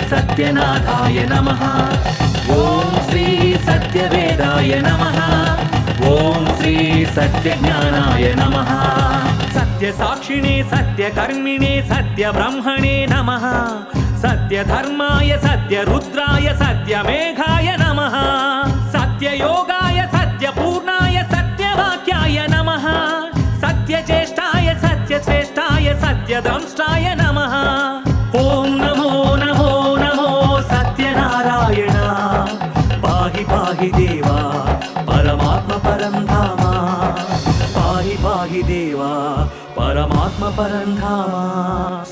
सत्यनाथाय नमः। ॐ श्री सत्यवेदाय नमः। ॐ श्री सत्यज्ञानाय नमः। सत्यसाक्षिणे सत्यकर्मिणे सत्यब्रह्मणे नमः। सत्यधर्माय सत्यरुद्राय सत्यमेघाय नमः। सत्ययोगाय सत्यपूर्णाय सत्यवाक्याय नमः। सत्यज्येष्ठाय सत्यश्रेष्ठाय सत्यदंष्टाय नमः। ॐ नमो नमो नमो सत्यनारायण। पाहि पाहि देवा परमात्म परं धाम। पाहि पाहि देवा परमात्म परं धाम।